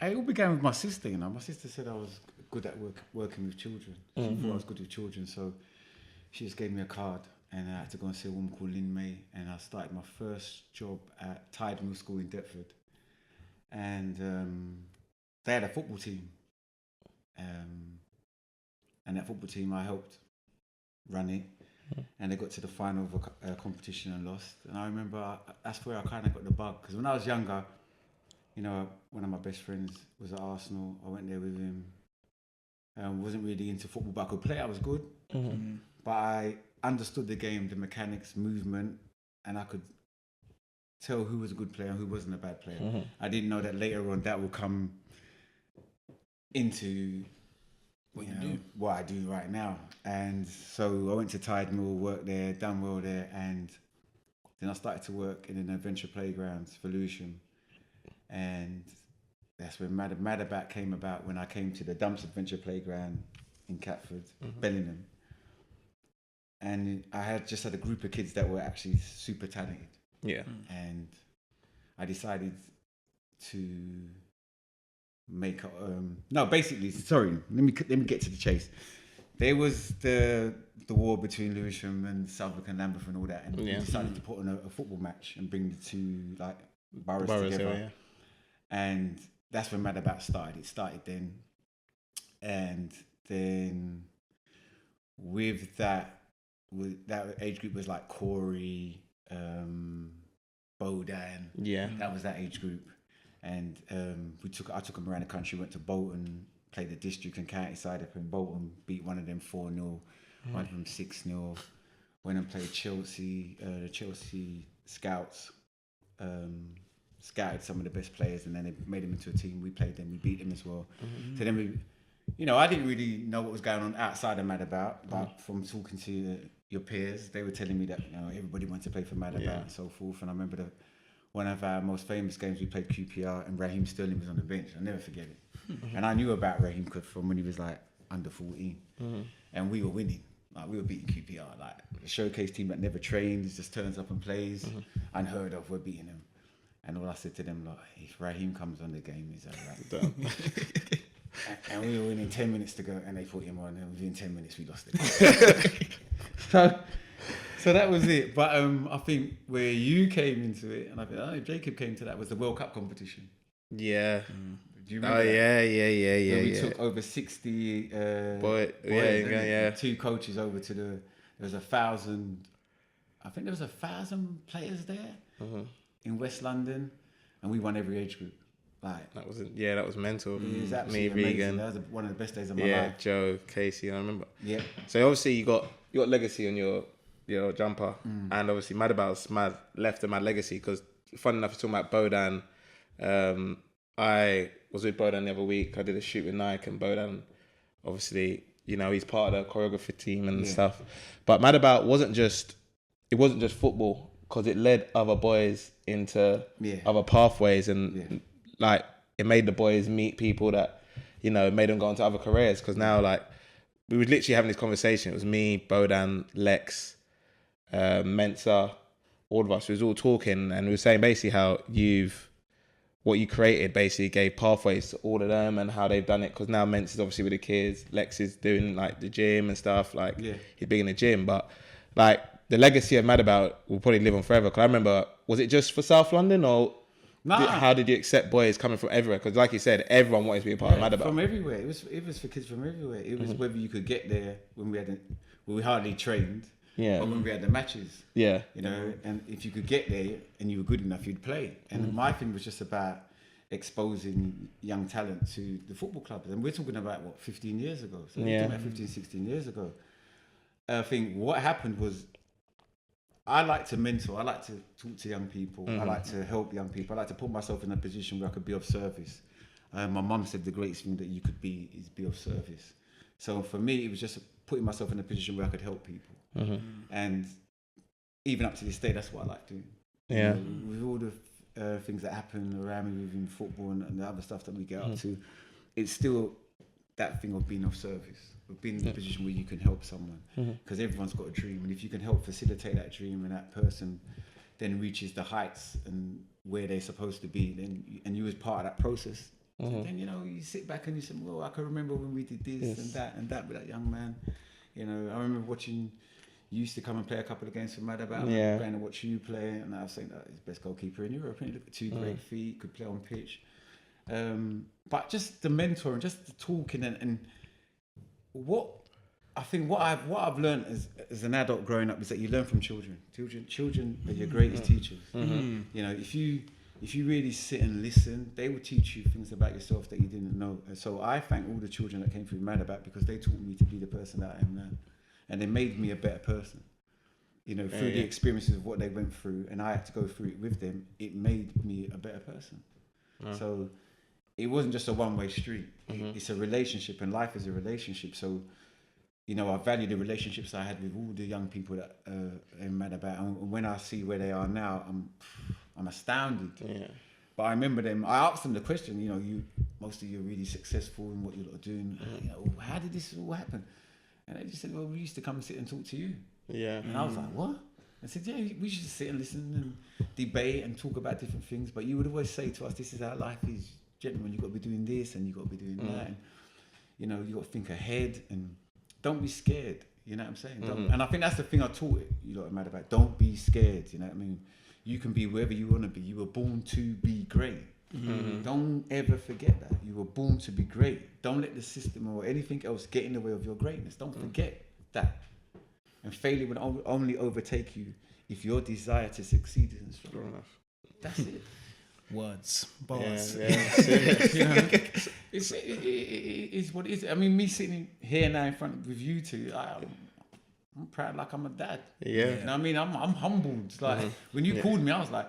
it all began with my sister. You know, my sister said I was good at working with children. She thought I was good with children, so she just gave me a card, and I had to go and see a woman called Lynn May, and I started my first job at Tide Mill School in Deptford, and they had a football team, and that football team I helped run it, and they got to the final of a competition and lost. And I remember that's where I kind of got the bug, because when I was younger, you know, one of my best friends was at Arsenal. I went there with him. Wasn't really into football, but I could play. I was good, but I understood the game, the mechanics, movement, and I could tell who was a good player and who wasn't a bad player. I didn't know that later on that will come into what I do right now. And so I went to Tide Mill, worked there, done well there, and then I started to work in an adventure playgrounds for Lewisham, and that's when Madabat came about, when I came to the Dumps Adventure Playground in Catford, Bellingham. And I had a group of kids that were actually super talented. Yeah. And I decided to make let me get to the chase. There was the war between Lewisham and Southwark and Lambeth and all that, and we decided to put on a football match and bring the two like boroughs together. And that's when Madabat started. It started then, and then with that age group was like Corey, Bodan. Yeah, that was that age group. And I took them around the country. Went to Bolton, played the district and county side up in Bolton. Beat one of them 4-0, one of them 6-0. Went and played Chelsea. The Chelsea Scouts scouted some of the best players, and then they made them into a team. We played them. We beat them as well. So then I didn't really know what was going on outside of Madabat, but from talking to your peers, they were telling me that everybody wanted to play for Madabat and so forth. And I remember one of our most famous games, we played QPR, and Raheem Sterling was on the bench. I'll never forget it. And I knew about Raheem from when he was like under 14, and we were winning. Like, we were beating QPR, like a showcase team that never trains, just turns up and plays. Unheard of, we're beating them. And all I said to them, like, if Raheem comes on the game, he's alright. And we were winning 10 minutes to go, and they put him on, and within 10 minutes we lost it. So that was it. But I think where you came into it, and I think Jacob came to that, was the World Cup competition. Yeah. Do you remember? Oh, yeah. We took over 60 boys, two coaches over to there was 1,000, I think there was 1,000 players there in West London, and we won every age group. Like, that was mental. It was absolutely amazing. Regan. That was one of the best days of my life. Yeah, Joe, Casey, I remember. Yeah. So obviously you got legacy on your jumper, and obviously Madabat's left a mad legacy, because funny enough, you're talking about Bodan. I was with Bodan the other week. I did a shoot with Nike, and Bodan, obviously, he's part of the choreography team and stuff. But Madabat wasn't just football, because it led other boys into other pathways, and like it made the boys meet people that made them go into other careers. Because now, like, we were literally having this conversation. It was me, Bodan, Lex, Mensa, all of us. We was all talking, and we were saying basically how what you created basically gave pathways to all of them, and how they've done it. Because now Mensa's obviously with the kids, Lex is doing like the gym and stuff. Like he's big in the gym, but like the legacy of Madabat will probably live on forever. Because I remember, was it just for South London, or how did you accept boys coming from everywhere? Because like you said, everyone wanted to be a part of Madabat. From everywhere. It was for kids from everywhere. It was whether you could get there when we hardly trained. Yeah. Or when we had the matches. Yeah. And if you could get there and you were good enough, you'd play. And my thing was just about exposing young talent to the football clubs. And we're talking about, 15 years ago? So we're talking about 15, 16 years ago. I think what happened was, I like to mentor. I like to talk to young people. I like to help young people. I like to put myself in a position where I could be of service. My mum said the greatest thing that you could be is be of service. So for me, it was just putting myself in a position where I could help people. And even up to this day, that's what I like doing. Yeah. With all the things that happen around me within football and the other stuff that we get up to, it's still that thing of being of service, of being in a position where you can help someone. Because everyone's got a dream, and if you can help facilitate that dream, and that person then reaches the heights and where they're supposed to be, then and you as part of that process, So then, you sit back and you say, well, I can remember when we did this and that with that young man. I remember watching, you used to come and play a couple of games for Mad About. Going to watch you play, and I was saying that he's the best goalkeeper in Europe. And he looked at 2 great feet, could play on pitch. But just the mentoring, just the talking, and what I've learned as an adult growing up is that you learn from children. Children are your greatest teachers. If you really sit and listen, they will teach you things about yourself that you didn't know. And so I thank all the children that came through Mad About, because they taught me to be the person that I am now, and they made me a better person. Through the experiences of what they went through, and I had to go through it with them. It made me a better person. So it wasn't just a one-way street. It's a relationship, and life is a relationship. So, I value the relationships I had with all the young people that I'm mad about. And when I see where they are now, I'm astounded. Yeah. But I remember them. I asked them the question. Most of you are really successful in what you're doing. How did this all happen? And they just said, well, we used to come and sit and talk to you. Yeah. And I was like, what? I said, yeah, we should just sit and listen and debate and talk about different things. But you would always say to us, this is how life is. Gentlemen, you've got to be doing this and you've got to be doing that. And, you've got to think ahead and don't be scared. You know what I'm saying? And I think that's the thing I taught it. Mad About. Don't be scared. You know what I mean? You can be wherever you want to be. You were born to be great. Don't ever forget that. You were born to be great. Don't let the system or anything else get in the way of your greatness. Don't forget that. And failure will only overtake you if your desire to succeed isn't strong enough. That's it. Words, bars. It's what it is. I mean, me sitting here now in front with you two, I'm proud like I'm a dad. Yeah. You know what I mean? I'm humbled. Like when you called me, I was like,